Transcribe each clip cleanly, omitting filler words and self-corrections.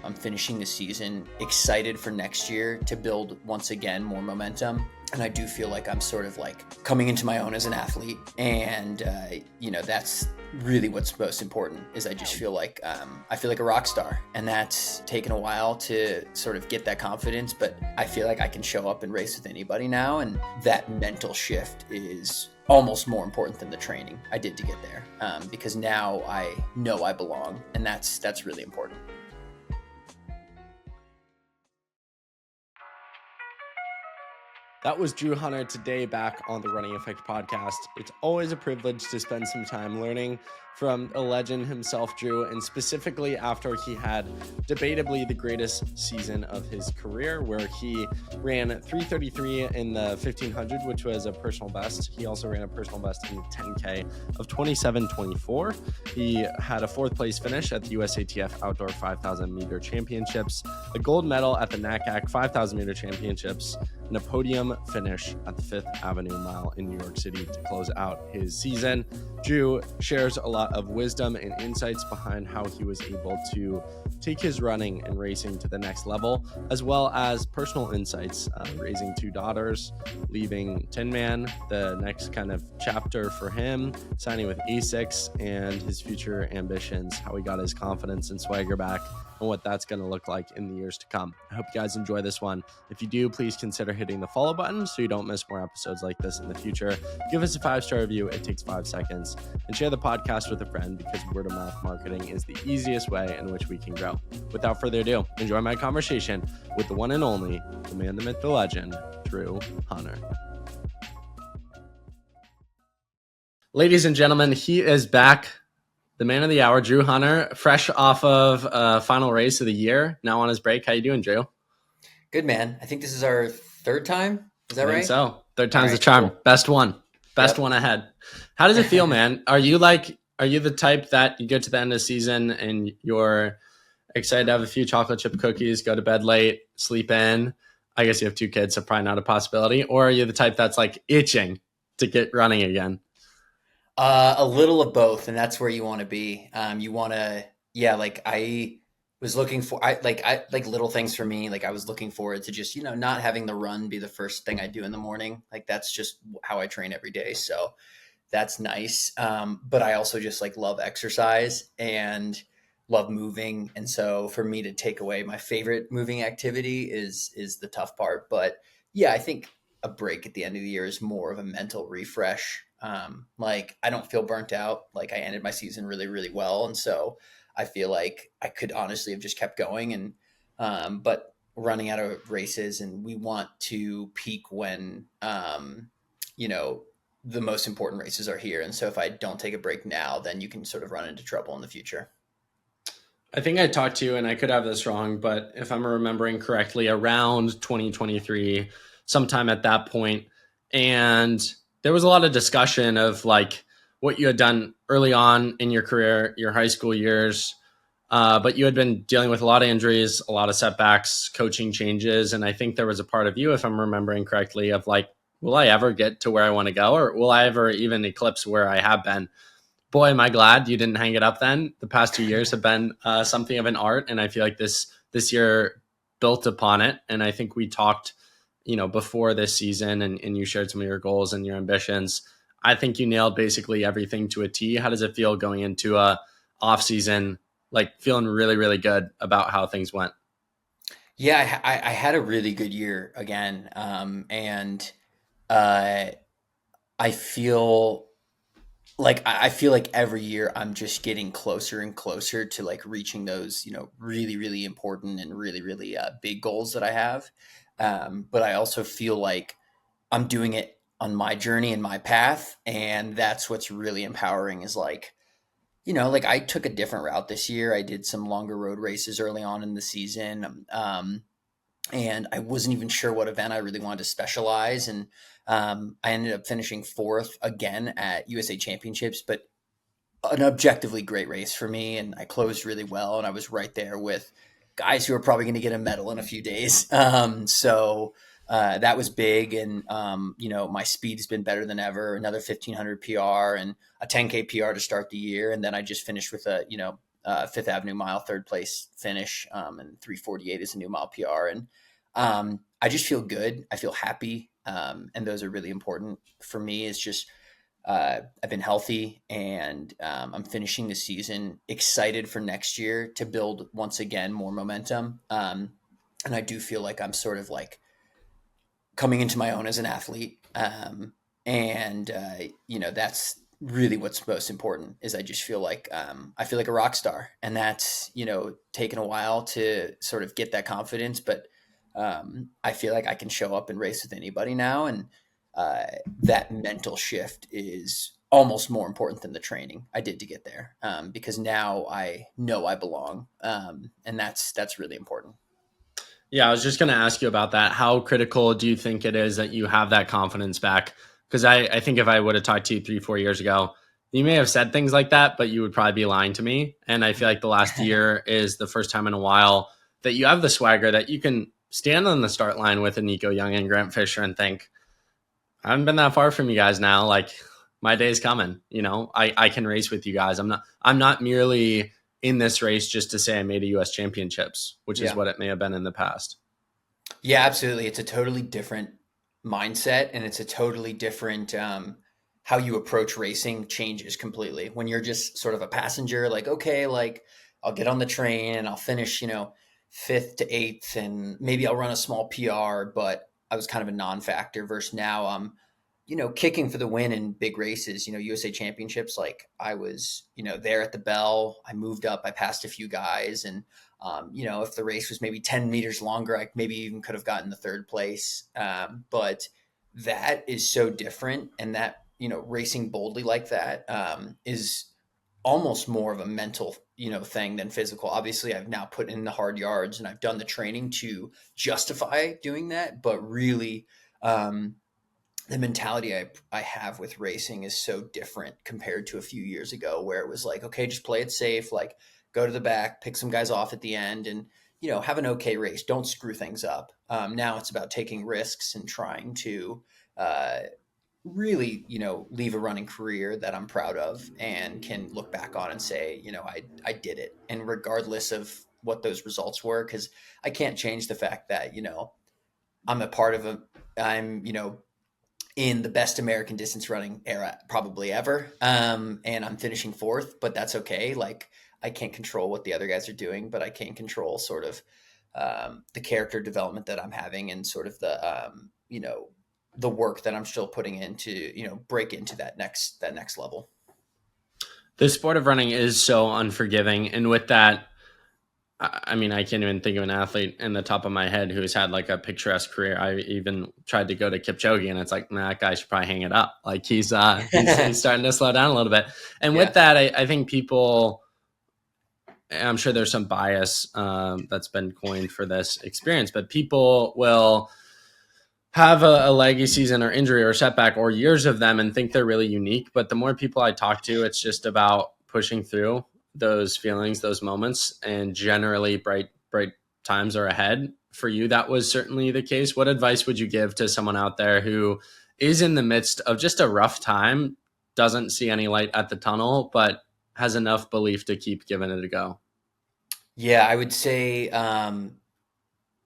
I'm finishing the season excited for next year to build once again more momentum. And I do feel like I'm sort of like coming into my own as an athlete. And, that's really what's most important is I just feel like I feel like a rock star. And that's taken a while to sort of get that confidence. But I feel like I can show up and race with anybody now. And that mental shift is almost more important than the training I did to get there, because now I know I belong. And that's really important. That was Drew Hunter today back on the Running Effect podcast. It's always a privilege to spend some time learning from a legend himself, Drew, and specifically after he had debatably the greatest season of his career, where he ran 3:33 in the 1500, which was a personal best. He also ran a personal best in the 10K of 27:24. He had a fourth place finish at the USATF Outdoor 5,000 meter championships, a gold medal at the NACAC 5,000 meter championships, and a podium finish at the Fifth Avenue Mile in New York City to close out his season. Drew shares a lot of wisdom and insights behind how he was able to take his running and racing to the next level, as well as personal insights, raising two daughters, leaving Tinman, the next kind of chapter for him, signing with ASICS, and his future ambitions, how he got his confidence and swagger back, and what that's going to look like in the years to come. I hope you guys enjoy this one. If you do, please consider hitting the follow button so you don't miss more episodes like this in the future. Give us a 5-star review. It takes 5 seconds. And share the podcast with a friend, because word of mouth marketing is the easiest way in which we can grow. Without further ado, enjoy my conversation with the one and only, the man, the myth, the legend, Drew Hunter. Ladies and gentlemen, he is back. The man of the hour, Drew Hunter, fresh off of final race of the year, now on his break. How you doing, Drew? Good, man. I think this is our third time. Is that right? So third time's the charm. Cool. Best one ahead. How does it feel, man? Are you the type that you get to the end of the season and you're excited to have a few chocolate chip cookies, go to bed late, sleep in? I guess you have 2 kids, so probably not a possibility. Or are you the type that's like itching to get running again? A little of both, and that's where you want to be. You want to, like I was looking for, I like little things for me. Like I was looking forward to just, not having the run be the first thing I do in the morning. Like that's just how I train every day. So that's nice. But I also just like love exercise and love moving. And so for me to take away my favorite moving activity is the tough part. But yeah, I think a break at the end of the year is more of a mental refresh. Like I don't feel burnt out. Like I ended my season really, really well. And so I feel like I could honestly have just kept going but running out of races, and we want to peak when, the most important races are here. And so if I don't take a break now, then you can sort of run into trouble in the future. I think I talked to you, and I could have this wrong, but if I'm remembering correctly, around 2023, sometime at that point, and there was a lot of discussion of like what you had done early on in your career, your high school years, but you had been dealing with a lot of injuries, a lot of setbacks, coaching changes. And I think there was a part of you, if I'm remembering correctly, of like, will I ever get to where I want to go? Or will I ever even eclipse where I have been? Boy, am I glad you didn't hang it up then. The past 2 years have been something of an art. And I feel like this year built upon it. And I think we talked before this season, and you shared some of your goals and your ambitions. I think you nailed basically everything to a T. How does it feel going into a off season, like feeling really, really good about how things went? Yeah, I had a really good year again. I feel like every year I'm just getting closer and closer to like reaching those, really, really important and really, really big goals that I have. But I also feel like I'm doing it on my journey and my path. And that's what's really empowering is like, like I took a different route this year. I did some longer road races early on in the season. And I wasn't even sure what event I really wanted to specialize. And I ended up finishing 4th again at USA Championships, but an objectively great race for me. And I closed really well. And I was right there with guys who are probably going to get a medal in a few days. So that was big. And, my speed's been better than ever, another 1500 PR and a 10K PR to start the year. And then I just finished with a Fifth Avenue mile, third place finish, and 3:48 is a new mile PR. And I just feel good. I feel happy. And those are really important for me. It's just, I've been healthy, and I'm finishing the season excited for next year to build once again more momentum. And I do feel like I'm sort of like coming into my own as an athlete. And that's really what's most important. Is I feel like a rock star, and that's taken a while to sort of get that confidence, but I feel like I can show up and race with anybody now, and uh, that mental shift is almost more important than the training I did to get there, because now I know I belong, and that's really important. Yeah, I was just going to ask you about that. How critical do you think it is that you have that confidence back? Because I think if I would have talked to you 3, 4 years ago, you may have said things like that, but you would probably be lying to me. And I feel like the last year is the first time in a while that you have the swagger that you can stand on the start line with a Nico Young and Grant Fisher and think, I haven't been that far from you guys now. Like, my day's coming. I can race with you guys. I'm not merely in this race just to say I made a US championships, which is Yeah. what it may have been in the past. Yeah, absolutely. It's a totally different mindset, and it's a totally different how you approach racing changes completely. When you're just sort of a passenger, like, okay, like I'll get on the train and I'll finish, fifth to eighth, and maybe I'll run a small PR, but I was kind of a non-factor versus now I'm, kicking for the win in big races, USA championships. Like I was, there at the bell, I moved up, I passed a few guys, and if the race was maybe 10 meters longer, I maybe even could have gotten the third place. But that is so different. And that, racing boldly like that is almost more of a mental, thing than physical. Obviously, I've now put in the hard yards and I've done the training to justify doing that. But really, the mentality I have with racing is so different compared to a few years ago, where it was like, okay, just play it safe, like go to the back, pick some guys off at the end, and have an okay race. Don't screw things up. Now it's about taking risks and trying to uh, really, leave a running career that I'm proud of and can look back on and say, I did it. And regardless of what those results were, because I can't change the fact that, I'm a part of I'm, in the best American distance running era probably ever. And I'm finishing fourth, but that's okay. Like I can't control what the other guys are doing, but I can control sort of the character development that I'm having, and sort of the work that I'm still putting in to, break into that next level. The sport of running is so unforgiving. And with that, I mean, I can't even think of an athlete in the top of my head who's had like a picturesque career. I even tried to go to Kipchoge, and it's like, nah, that guy should probably hang it up. Like he's starting to slow down a little bit. And with Yeah. that, I think people, I'm sure there's some bias that's been coined for this experience, but people will have a leggy season or injury or setback or years of them and think they're really unique. But the more people I talk to, it's just about pushing through those feelings, those moments, and generally bright times are ahead. For you, that was certainly the case. What advice would you give to someone out there who is in the midst of just a rough time, doesn't see any light at the tunnel, but has enough belief to keep giving it a go? Yeah, I would say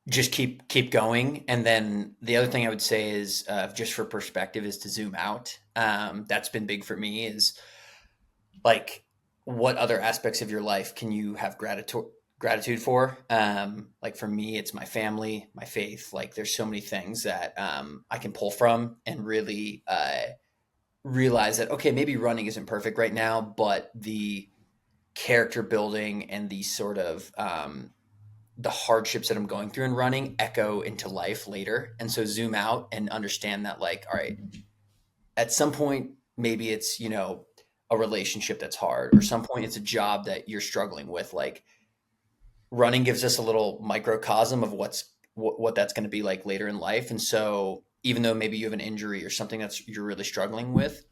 just keep going. And then the other thing I would say is, just for perspective, is to zoom out. That's been big for me. Is like, what other aspects of your life can you have gratitude for? Like for me, it's my family, my faith. Like there's so many things that I can pull from, and really realize that, okay, maybe running isn't perfect right now, but the character building and the sort of the hardships that I'm going through in running echo into life later. And so zoom out and understand that, like, all right, at some point, maybe it's, a relationship that's hard, or some point it's a job that you're struggling with. Like running gives us a little microcosm of what that's going to be like later in life. And so even though maybe you have an injury or something that's you're really struggling with,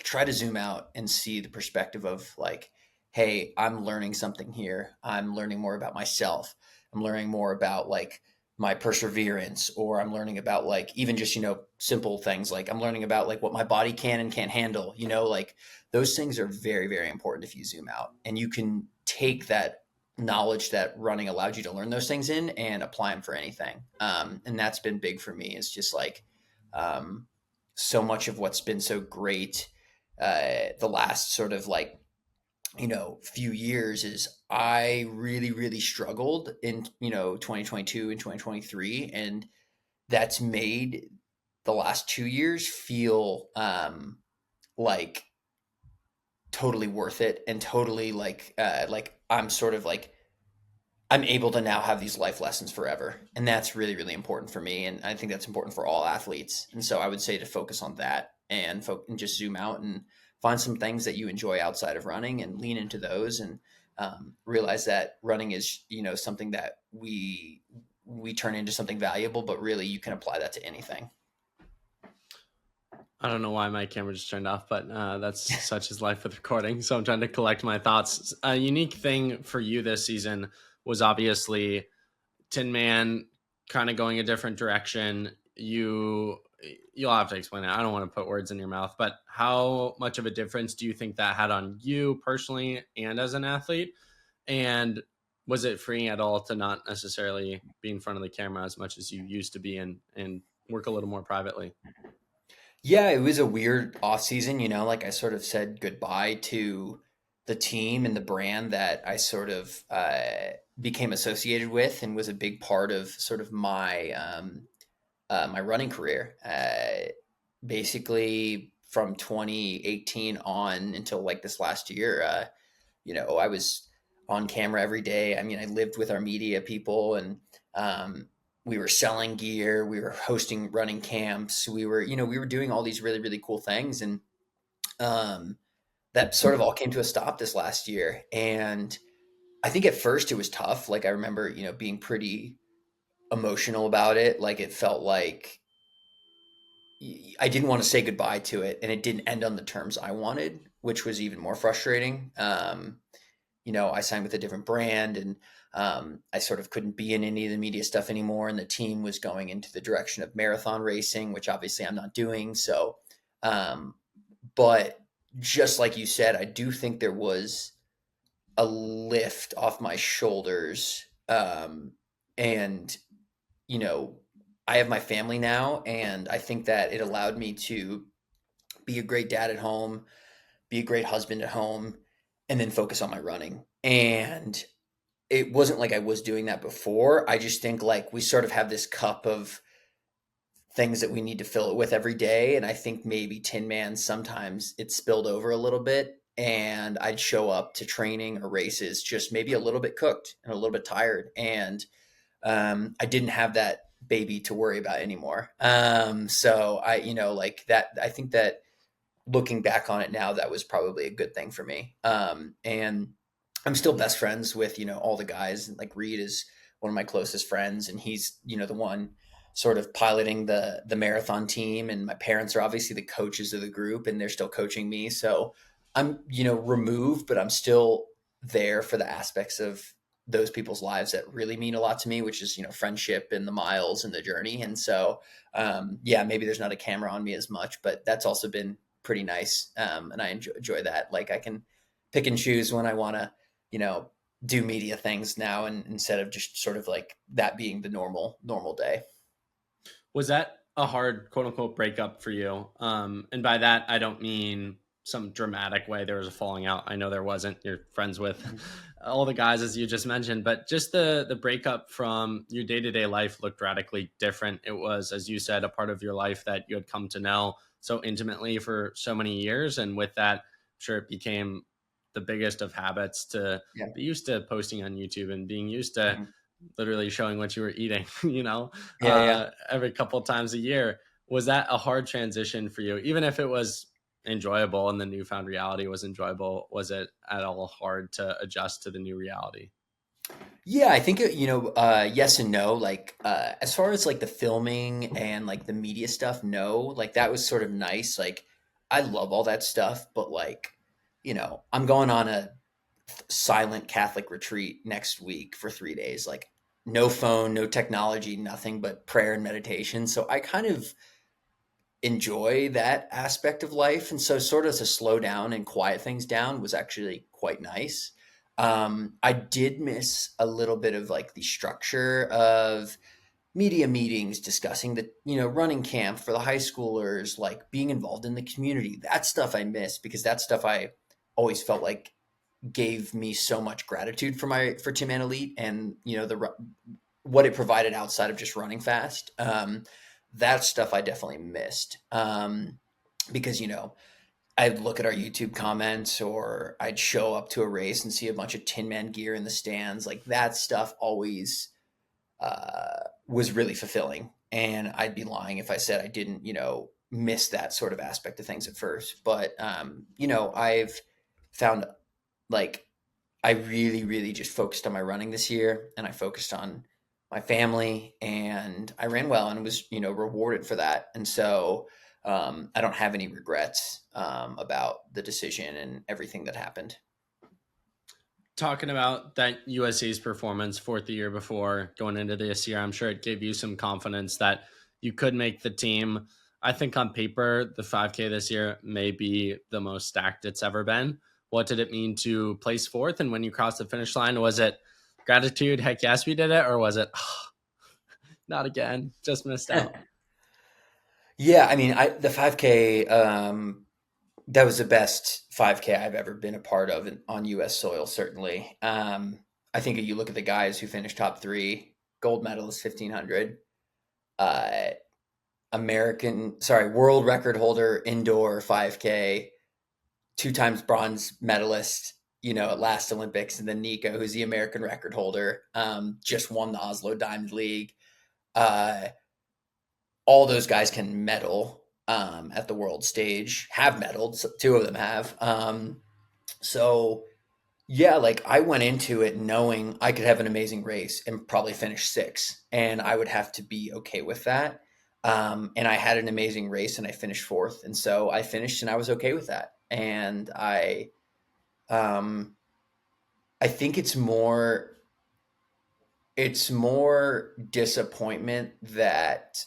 try to zoom out and see the perspective of like, hey, I'm learning something here. I'm learning more about myself. I'm learning more about like my perseverance, or I'm learning about like even just, simple things. Like I'm learning about like what my body can and can't handle, like those things are very, very important if you zoom out, and you can take that knowledge that running allowed you to learn those things in and apply them for anything. And that's been big for me. It's just like um, so much of what's been so great the last sort of like, few years is I really, really struggled in, 2022 and 2023. And that's made the last 2 years feel like totally worth it and totally like I'm sort of like I'm able to now have these life lessons forever. And that's really, really important for me. And I think that's important for all athletes. And so I would say to focus on that and and just zoom out and find some things that you enjoy outside of running and lean into those and realize that running is, something that we turn into something valuable, but really you can apply that to anything. I don't know why my camera just turned off, but that's such is life with recording. So I'm trying to collect my thoughts. A unique thing for you this season was obviously Tinman kind of going a different direction. You'll have to explain it. I don't want to put words in your mouth, but how much of a difference do you think that had on you personally and as an athlete? And was it freeing at all to not necessarily be in front of the camera as much as you used to be and work a little more privately? Yeah, it was a weird off season, like I sort of said goodbye to the team and the brand that I sort of became associated with and was a big part of sort of my running career. Basically from 2018 on until like this last year, I was on camera every day. I mean, I lived with our media people and we were selling gear, we were hosting running camps, we were doing all these really, really cool things. And um, that sort of all came to a stop this last year. And I think at first it was tough. Like I remember, being pretty emotional about it. Like it felt like I didn't want to say goodbye to it and it didn't end on the terms I wanted, which was even more frustrating. I signed with a different brand and I sort of couldn't be in any of the media stuff anymore. And the team was going into the direction of marathon racing, which obviously I'm not doing. So, um, but just like you said, I do think there was a lift off my shoulders. And, you know, I have my family now, and I think that it allowed me to be a great dad at home, be a great husband at home, and then focus on my running. And it wasn't like I was doing that before. I just think like we sort of have this cup of things that we need to fill it with every day. And I think maybe Tin Man sometimes it spilled over a little bit. And I'd show up to training or races just maybe a little bit cooked and a little bit tired. And I didn't have that baby to worry about anymore. So like that, I think that looking back on it now, that was probably a good thing for me. And I'm still best friends with, all the guys. Like Reed is one of my closest friends, and he's, the one sort of piloting the marathon team. And my parents are obviously the coaches of the group, and they're still coaching me. So I'm, removed, but I'm still there for the aspects of those people's lives that really mean a lot to me, which is, friendship and the miles and the journey. And so, yeah, maybe there's not a camera on me as much, but that's also been pretty nice. And I enjoy that. Like I can pick and choose when I want to, you know, do media things now, and instead of just sort of like that being the normal day. Was that a hard quote unquote breakup for you? And by that, I don't mean some dramatic way there was a falling out. I know there wasn't. You're friends with all the guys, as you just mentioned, but just the breakup from your day-to-day life looked radically different. It was, as you said, a part of your life that you had come to know so intimately for so many years. And with that, I'm sure it became the biggest of habits to Yeah. be used to posting on YouTube and being used to Mhm. literally showing what you were eating, Yeah. Yeah. every couple of times a year. Was that a hard transition for you? Even if it was enjoyable and the newfound reality was enjoyable, was it at all hard to adjust to the new reality? Yeah, I think yes and no. Like as far as like the filming and like the media stuff, no. Like that was sort of nice. Like I love all that stuff, but like, I'm going on a silent Catholic retreat next week for 3 days. Like no phone, no technology, nothing but prayer and meditation. So I kind of enjoy that aspect of life. And so sort of to slow down and quiet things down was actually quite nice. I did miss a little bit of like the structure of media meetings discussing the running camp for the high schoolers, like being involved in the community. That stuff I miss because that stuff I always felt like gave me so much gratitude for Tinman Elite and what it provided outside of just running fast. That stuff I definitely missed, because I'd look at our YouTube comments, or I'd show up to a race and see a bunch of Tin Man gear in the stands. Like that stuff always was really fulfilling. And I'd be lying if I said I didn't, miss that sort of aspect of things at first. But, I've found like I really, really just focused on my running this year, and I focused on my family, and I ran well and was, rewarded for that. And so I don't have any regrets about the decision and everything that happened. Talking about that USC's performance fourth year before going into this year, I'm sure it gave you some confidence that you could make the team. I think on paper, the 5K this year may be the most stacked it's ever been. What did it mean to place fourth? And when you crossed the finish line, was it gratitude? Heck yes, we did it. Or was it, oh, not again, just missed out? Yeah, I mean, the 5K, that was the best 5K I've ever been a part of on U.S. soil, certainly. I think if you look at the guys who finished top three, gold medalist 1500, uh, world record holder indoor 5K, two times bronze medalist, at last Olympics, and then Nico, who's the American record holder, just won the Oslo Diamond League. Uh, all those guys can medal at the world stage, have medaled. So two of them have. So yeah, like I went into it knowing I could have an amazing race and probably finish sixth, and I would have to be okay with that. And I had an amazing race and I finished fourth, and so I finished and I was okay with that. And um, I think it's more disappointment that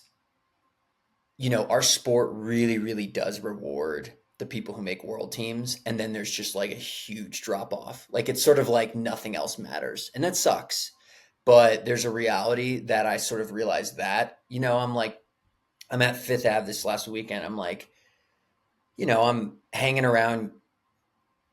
our sport really, really does reward the people who make world teams. And then there's just like a huge drop off. Like it's sort of like nothing else matters. And that sucks. But there's a reality that I sort of realized that, I'm at Fifth Ave this last weekend. I'm like, I'm hanging around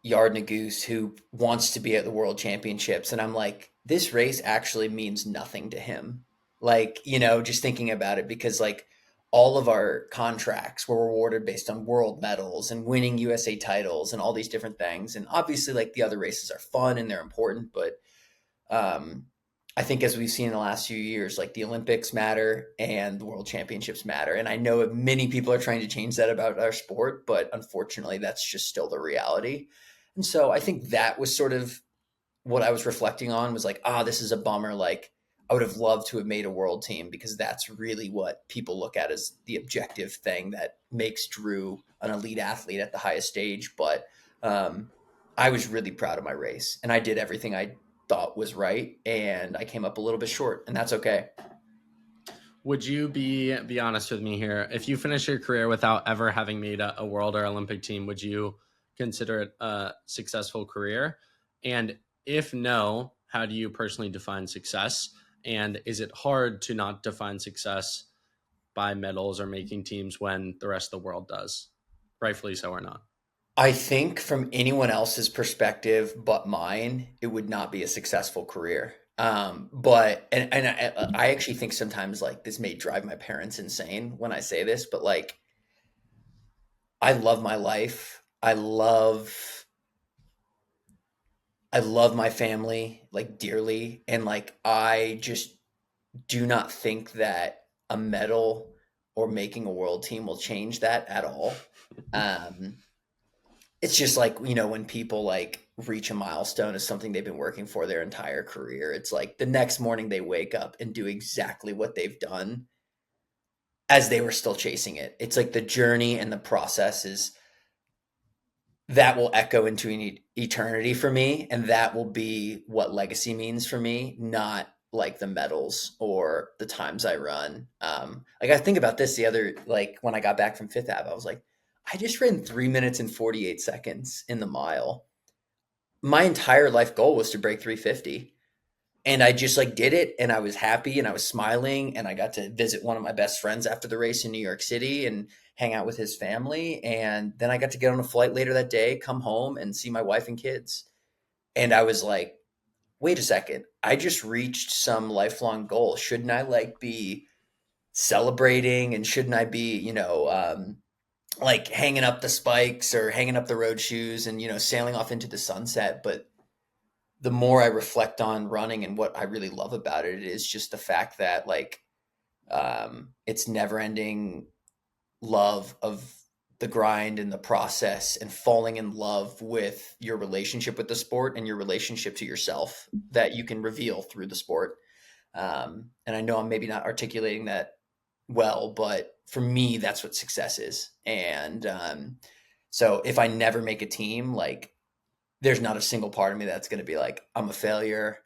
Yard Goose who wants to be at the world championships. And I'm like, this race actually means nothing to him. Like, just thinking about it, because like all of our contracts were rewarded based on world medals and winning USA titles and all these different things. And obviously, like the other races are fun and they're important, but um, I think as we've seen in the last few years, like the Olympics matter and the world championships matter. And I know many people are trying to change that about our sport, but unfortunately, that's just still the reality. And so I think that was sort of what I was reflecting on, was like, this is a bummer. Like, I would have loved to have made a world team, because that's really what people look at as the objective thing that makes Drew an elite athlete at the highest stage. But um, I was really proud of my race, and I did everything I thought was right, and I came up a little bit short, and that's okay. Would you be honest with me here? If you finish your career without ever having made a world or Olympic team, would you consider it a successful career? And if no, how do you personally define success? And is it hard to not define success by medals or making teams when the rest of the world does? Rightfully so or not. I think from anyone else's perspective but mine, it would not be a successful career. But and I actually think sometimes like this may drive my parents insane when I say this, but like I love my life. I love my family like dearly, and like I just do not think that a medal or making a world team will change that at all. Um, it's just like, when people like reach a milestone of something they've been working for their entire career, it's like the next morning they wake up and do exactly what they've done as they were still chasing it. It's like the journey and the process is that will echo into an eternity for me, and that will be what legacy means for me, not like the medals or the times I run. Like I think about this the other, like when I got back from Fifth Ave, I was like, I just ran 3 minutes and 48 seconds in the mile. my entire life goal was to break 350. And I just like did it, and I was happy and I was smiling, and I got to visit one of my best friends after the race in New York City and hang out with his family. And then I got to get on a flight later that day, come home and see my wife and kids. And I was like, wait a second, I just reached some lifelong goal. Shouldn't I like be celebrating, and shouldn't I be, like hanging up the spikes or hanging up the road shoes and, sailing off into the sunset? But the more I reflect on running and what I really love about it is just the fact that like it's never ending love of the grind and the process, and falling in love with your relationship with the sport and your relationship to yourself that you can reveal through the sport. And I know I'm maybe not articulating that well, but for me, that's what success is. And so if I never make a team, like there's not a single part of me that's going to be like, I'm a failure,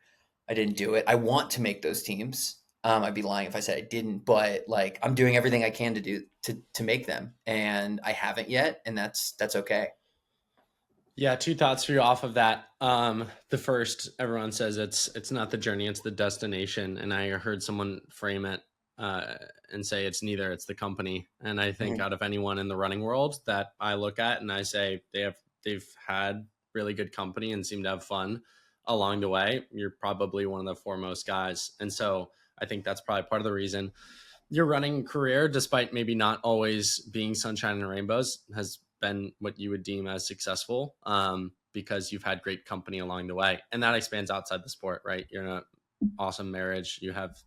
I didn't do it. I want to make those teams. I'd be lying if I said I didn't, but like I'm doing everything I can to do to make them, and I haven't yet, and that's okay. Yeah, two thoughts for you off of that. The first, everyone says it's not the journey, it's the destination, and I heard someone frame it and say it's neither, it's the company. And I think Mhm. out of anyone in the running world that I look at and I say they've had really good company and seem to have fun along the way, you're probably one of the foremost guys. And so I think that's probably part of the reason your running career, despite maybe not always being sunshine and rainbows, has been what you would deem as successful, because you've had great company along the way. And that expands outside the sport, right? You're in an awesome marriage. You have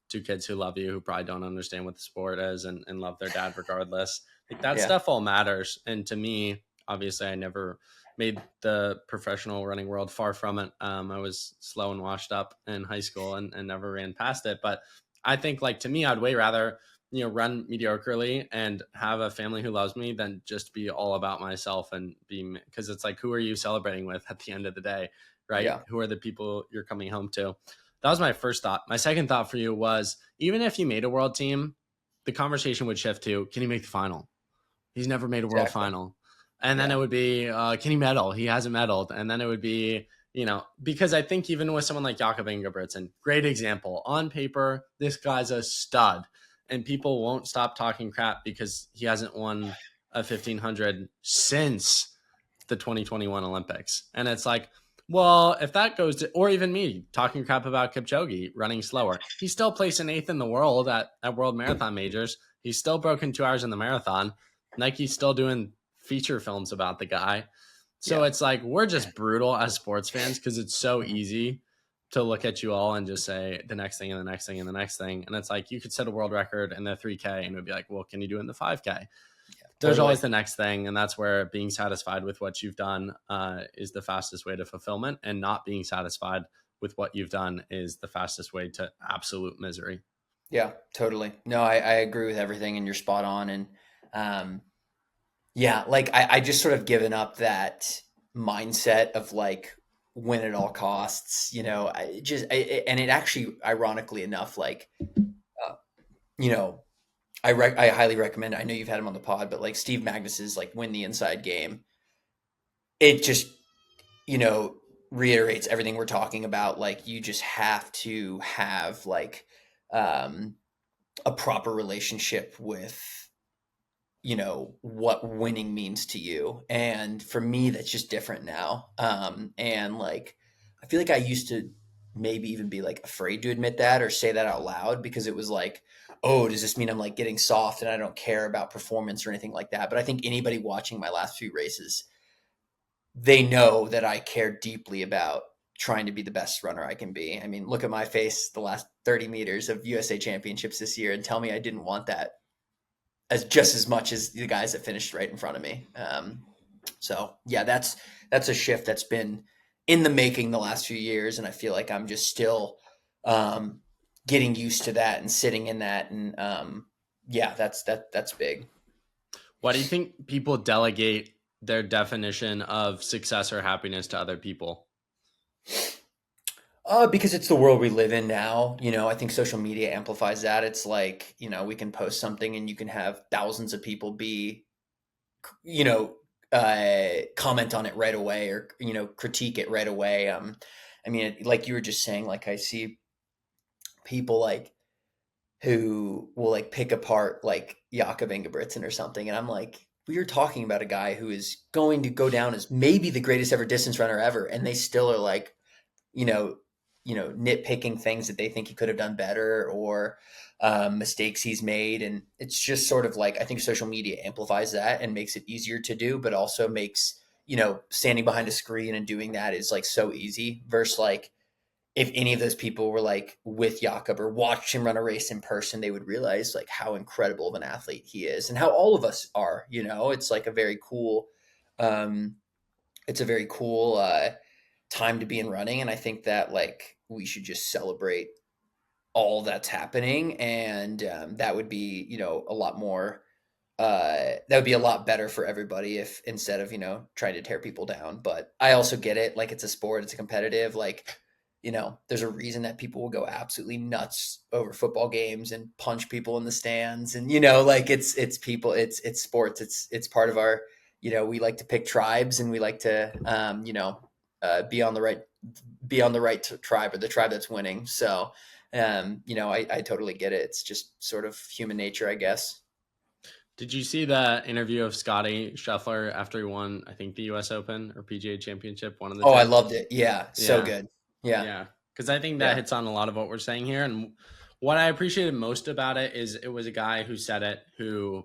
two kids who love you, who probably don't understand what the sport is, and love their dad regardless. Like that Yeah. stuff all matters. And to me, obviously, I never made the professional running world, far from it. I was slow and washed up in high school and never ran past it. But I think, like, to me, I'd way rather, run mediocrely and have a family who loves me than just be all about myself and be, because it's like, who are you celebrating with at the end of the day, right? Yeah. Who are the people you're coming home to? That was my first thought. My second thought for you was, even if you made a world team, the conversation would shift to, can you make the final? He's never made a world Exactly. final. And then it Yeah. would be, can he medal? He hasn't medaled. And then it would be, because I think even with someone like Jakob Ingebrigtsen, great example. On paper, this guy's a stud. And people won't stop talking crap because he hasn't won a 1500 since the 2021 Olympics. And it's like, well, if that goes to, or even me talking crap about Kipchoge running slower, he's still placing eighth in the world at World Marathon Majors. He's still broken 2 hours in the marathon. Nike's still doing feature films about the guy. So Yeah. it's like, we're just brutal as sports fans because it's so easy to look at you all and just say the next thing and the next thing and the next thing. And it's like, you could set a world record in the 3K and it would be like, well, can you do it in the 5K? There's Totally. always the next thing. And that's where being satisfied with what you've done is the fastest way to fulfillment, and not being satisfied with what you've done is the fastest way to absolute misery. Yeah, totally. No, I agree with everything, and you're spot on. And um, yeah, like I just sort of given up that mindset of like win at all costs, and it actually, ironically enough, like, uh, you know, I highly recommend, I know you've had him on the pod, but like Steve Magnus's like win the inside game. It just, you know, reiterates everything we're talking about. Like you just have to have like, um, a proper relationship with, what winning means to you. And for me, that's just different now. And like, I feel like I used to maybe even be like afraid to admit that or say that out loud, because it was like, oh, does this mean I'm like getting soft and I don't care about performance or anything like that? But I think anybody watching my last few races, they know that I care deeply about trying to be the best runner I can be. I mean, look at my face the last 30 meters of USA championships this year and tell me I didn't want that as just as much as the guys that finished right in front of me. So yeah, that's a shift that's been in the making the last few years, and I feel like I'm just still um, getting used to that and sitting in that, and yeah, that's big. Why do you think people delegate their definition of success or happiness to other people? Because it's the world we live in now. I think social media amplifies that. It's like, we can post something and you can have thousands of people be, you know, comment on it right away or, critique it right away. I mean, like you were just saying, like I see people like who will like pick apart like Jakob Ingebrigtsen or something, and I'm like, we are talking about a guy who is going to go down as maybe the greatest ever distance runner ever, and they still are like, you know, nitpicking things that they think he could have done better or mistakes he's made, and it's just sort of like I think social media amplifies that and makes it easier to do, but also makes standing behind a screen and doing that is like so easy versus like if any of those people were like with Jakob or watched him run a race in person, they would realize like how incredible of an athlete he is and how all of us are. It's like a very cool, um, it's a very cool time to be in running, and I think that like we should just celebrate all that's happening, and that would be a lot more. That would be a lot better for everybody if instead of trying to tear people down. But I also get it, like it's a sport, it's a competitive, like there's a reason that people will go absolutely nuts over football games and punch people in the stands, and like it's people, it's sports, it's part of our, we like to pick tribes, and we like to be on the right tribe, or the tribe that's winning. So I totally get it. It's just sort of human nature, I guess. Did you see the interview of Scotty Scheffler after he won, I think, the US Open or PGA Championship, one of the Oh, I two? loved it. Yeah, so Yeah. good. Yeah, Yeah. Because I think that yeah, hits on a lot of what we're saying here. And what I appreciated most about it is it was a guy who said it, who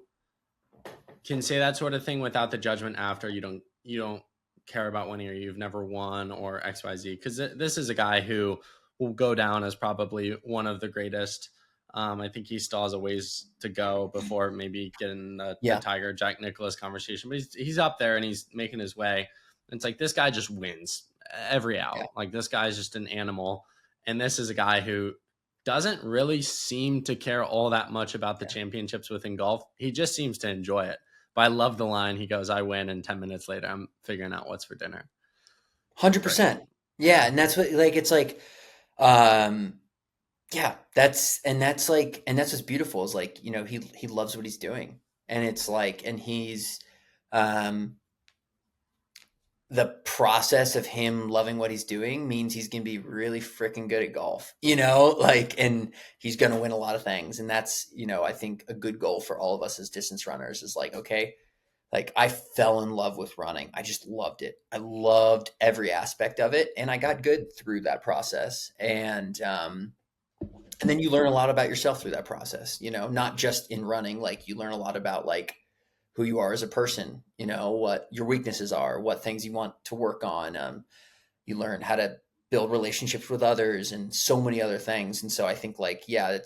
can say that sort of thing without the judgment after. You don't care about winning, or you've never won, or XYZ. Because this is a guy who will go down as probably one of the greatest. I think he still has a ways to go before maybe getting the yeah, Tiger Jack Nicklaus conversation, but he's up there and he's making his way. And it's like this guy just wins every yeah, out. Like this guy's just an animal, and this is a guy who doesn't really seem to care all that much about the yeah. championships within golf. He just seems to enjoy it. But I love the line. He goes, "I win," and 10 minutes later, I'm figuring out what's for dinner. It's great. 100%. Yeah, and that's what like it's like um yeah, that's what's beautiful is like, he loves what he's doing. And it's like and he's um the process of him loving what he's doing means he's going to be really freaking good at golf, like, and he's going to win a lot of things. And that's, I think a good goal for all of us as distance runners is like, okay, like I fell in love with running. I just loved it. I loved every aspect of it. And I got good through that process. And then you learn a lot about yourself through that process, not just in running, like you learn a lot about like who you are as a person, what your weaknesses are, what things you want to work on. You learn how to build relationships with others and so many other things. And so I think like, yeah,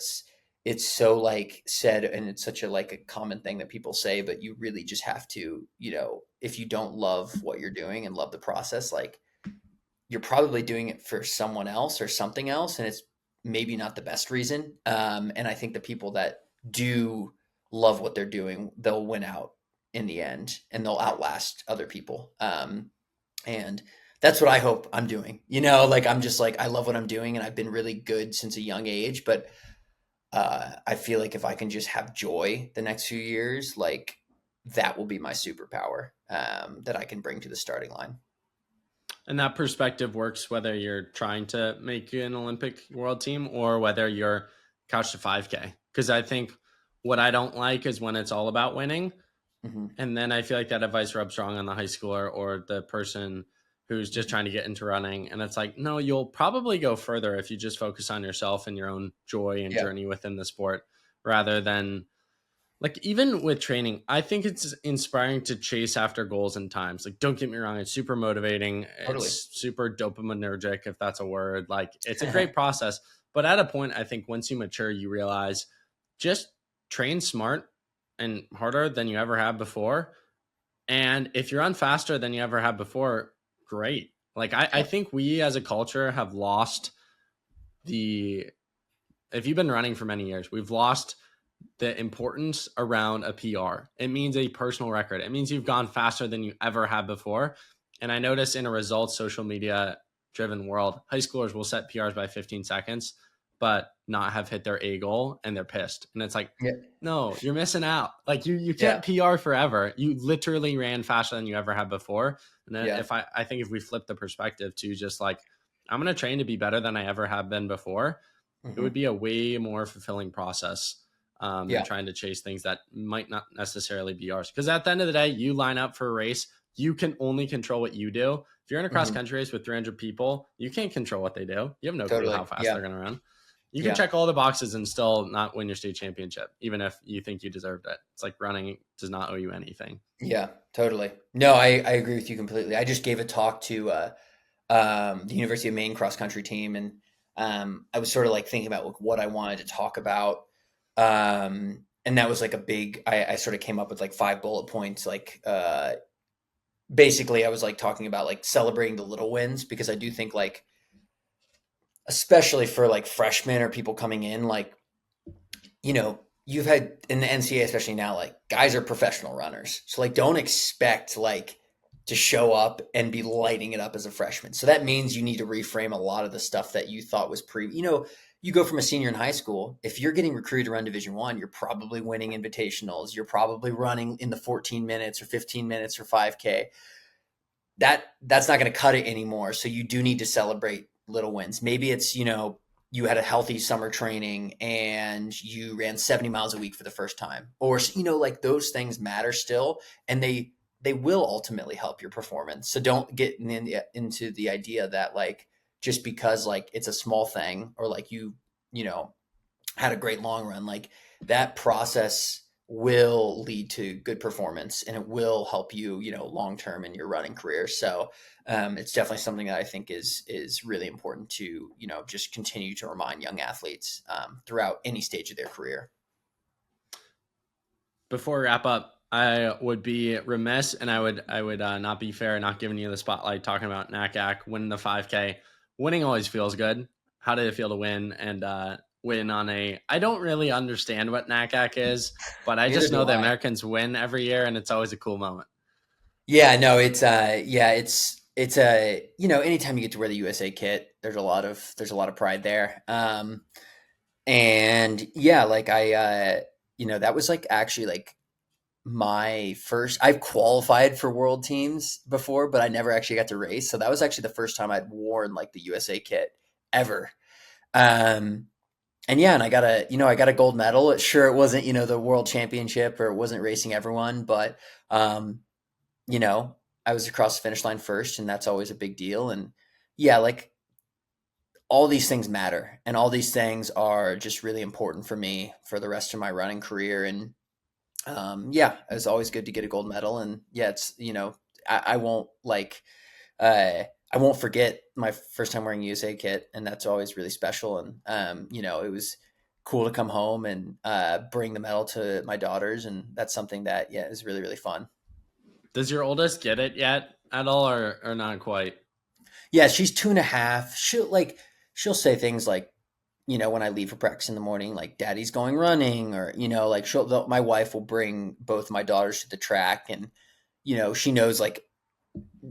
it's so like said, and it's such a like a common thing that people say, but you really just have to, if you don't love what you're doing and love the process, like you're probably doing it for someone else or something else, and it's maybe not the best reason. And I think the people that do love what they're doing, they'll win out in the end, and they'll outlast other people. And that's what I hope I'm doing. Like I'm just like I love what I'm doing, and I've been really good since a young age. But I feel like if I can just have joy the next few years, like that will be my superpower that I can bring to the starting line. And that perspective works whether you're trying to make an Olympic world team or whether you're couch to 5K. Because I think what I don't like is when it's all about winning. Hmm. And then I feel like that advice rubs wrong on the high schooler or the person who's just trying to get into running. And it's like, no, you'll probably go further if you just focus on yourself and your own joy and Yeah. journey within the sport rather than like even with training. I think it's inspiring to chase after goals and times. Like, don't get me wrong, it's super motivating. Totally. It's super dopaminergic, if that's a word. Like, it's a great process. But at a point, I think once you mature, you realize just train smart and harder than you ever have before. And if you run faster than you ever have before, great. Like, I Yeah. think we as a culture have lost the, if you've been running for many years, we've lost the importance around a PR. It means a personal record. It means you've gone faster than you ever have before. And I notice in a results social media driven world, high schoolers will set PRs by 15 seconds. but not have hit their A goal, and they're pissed. And it's like, Yeah. no, you're missing out. Like you Yeah. can't PR forever. You literally ran faster than you ever have before. And then Yeah. I think if we flip the perspective to just like, I'm going to train to be better than I ever have been before, it would Hmm. be a way more fulfilling process than Yeah. trying to chase things that might not necessarily be ours. Because at the end of the day, you line up for a race, you can only control what you do. If you're in a cross Hmm. country race with 300 people, you can't control what they do. You have no clue how Totally. fast Yeah. they're going to run. You can Yeah. check all the boxes and still not win your state championship, even if you think you deserved it. It's like running does not owe you anything. Yeah. Totally. No, I agree with you completely. I just gave a talk to the University of Maine cross country team, and I was sort of like thinking about like, what I wanted to talk about. And that was like a big. I sort of came up with like 5 bullet points. Like basically, I was like talking about like celebrating the little wins, because I do think like, especially for like freshmen or people coming in, like, you've had in the NCAA, especially now, like guys are professional runners. So like don't expect like to show up and be lighting it up as a freshman. So that means you need to reframe a lot of the stuff that you thought was you go from a senior in high school. If you're getting recruited to run Division 1, you're probably winning invitationals. You're probably running in the 14 minutes or 15 minutes or 5K. That's not going to cut it anymore. So you do need to celebrate little wins. Maybe it's, you had a healthy summer training and you ran 70 miles a week for the first time, or, like those things matter still. And they will ultimately help your performance. So don't get into the idea that like, just because like it's a small thing, or like you know, had a great long run, like that process will lead to good performance, and it will help you, long term in your running career. So it's definitely something that I think is really important to, just continue to remind young athletes throughout any stage of their career. Before we wrap up, I would be remiss, and I would not be fair not giving you the spotlight talking about NACAC winning the 5K. Winning always feels good. How did it feel to win and win on a? I don't really understand what NACAC is, but I Neither just do know the I. Americans win every year, and it's always a cool moment. Yeah, no, it's a, anytime you get to wear the USA kit, there's a lot of pride there. And yeah, like that was like actually like my first. I've qualified for world teams before, but I never actually got to race. So that was actually the first time I'd worn like the USA kit ever. Um, and yeah, and I got a gold medal. Sure, it wasn't, the world championship, or it wasn't racing everyone, but um, you know, I was across the finish line first, and that's always a big deal. And yeah, like all these things matter, and all these things are just really important for me for the rest of my running career. And yeah, it was always good to get a gold medal. And yeah, it's, I won't like, I won't forget my first time wearing USA kit, and that's always really special. And it was cool to come home and bring the medal to my daughters, and that's something that yeah is really really fun. Does your oldest get it yet at all, or not quite? Yeah, she's 2.5. She'll say things like, when I leave for practice in the morning, like "Daddy's going running," or like my wife will bring both my daughters to the track, and she knows like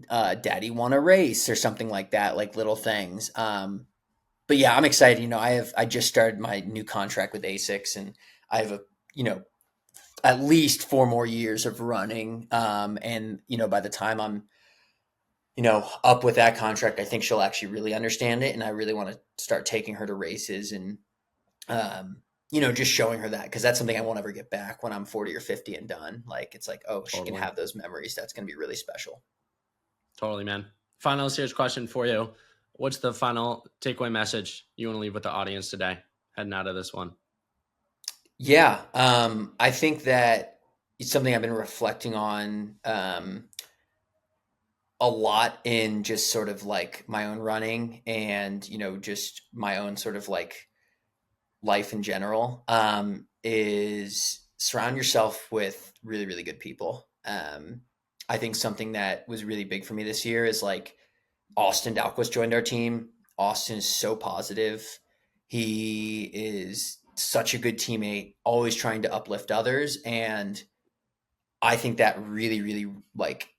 "Daddy won a race" or something like that, like little things. But yeah, I'm excited. I just started my new contract with ASICS, and I have you know at least 4 more years of running. And by the time I'm up with that contract, I think she'll actually really understand it. And I really want to start taking her to races, and, just showing her that, because that's something I won't ever get back when I'm 40 or 50 and done. Like, it's like, oh, she can Totally, have those memories. That's going to be really special. totally, man. Final serious question for you: what's the final takeaway message you want to leave with the audience today, heading out of this one? Yeah. I think that it's something I've been reflecting on a lot in just sort of like my own running, and, just my own sort of like life in general, is surround yourself with really, really good people. I think something that was really big for me this year is like Austin Dalquist joined our team. Austin is so positive. He is such a good teammate, always trying to uplift others. And I think that really, really like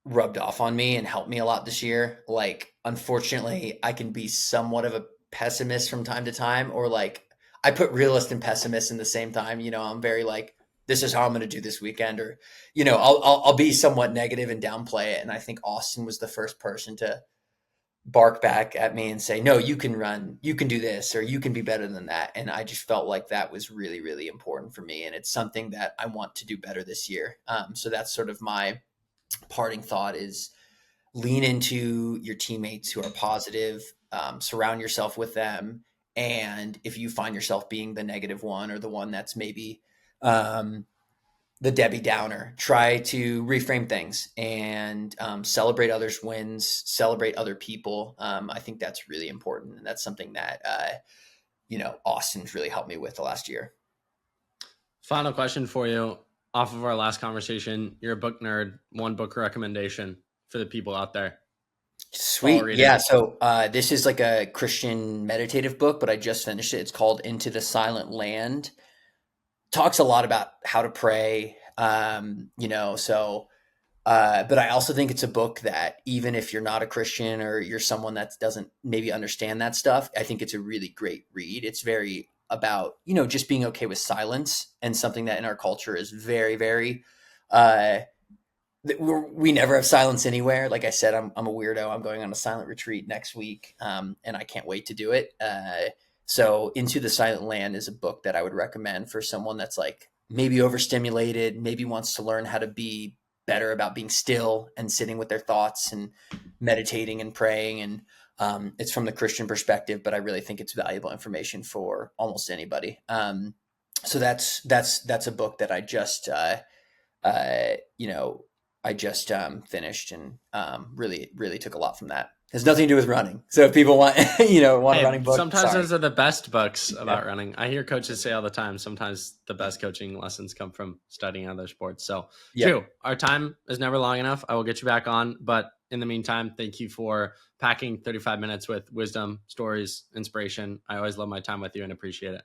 rubbed off on me and helped me a lot this year. Like, unfortunately, I can be somewhat of a pessimist from time to time, or like I put realist and pessimist in the same time. I'm very like, this is how I'm going to do this weekend, or I'll be somewhat negative and downplay it. And I think Austin was the first person to bark back at me and say, no, you can run, you can do this, or you can be better than that. And I just felt like that was really, really important for me. And it's something that I want to do better this year. So that's sort of my parting thought is lean into your teammates who are positive, surround yourself with them. And if you find yourself being the negative one or the one that's maybe the Debbie Downer, try to reframe things and celebrate others' wins, celebrate other people. I think that's really important. And that's something that, Austin's really helped me with the last year. Final question for you off of our last conversation. You're a book nerd. One book recommendation for the people out there. Sweet. Yeah. So this is like a Christian meditative book, but I just finished it. It's called Into the Silent Land. Talks a lot about how to pray, but I also think it's a book that even if you're not a Christian or you're someone that doesn't maybe understand that stuff, I think it's a really great read. It's very about, just being okay with silence, and something that in our culture is very, very, we never have silence anywhere. Like I said, I'm a weirdo. I'm going on a silent retreat next week, and I can't wait to do it. So Into the Silent Land is a book that I would recommend for someone that's like maybe overstimulated, maybe wants to learn how to be better about being still and sitting with their thoughts and meditating and praying. And it's from the Christian perspective, but I really think it's valuable information for almost anybody. So that's a book that I just finished, and really, really took a lot from that. It has nothing to do with running. So if people want, want a running book, sometimes those are the best books about running. I hear coaches say all the time, sometimes the best coaching lessons come from studying other sports. So Drew, our time is never long enough. I will get you back on, but in the meantime, thank you for packing 35 minutes with wisdom, stories, inspiration. I always love my time with you and appreciate it.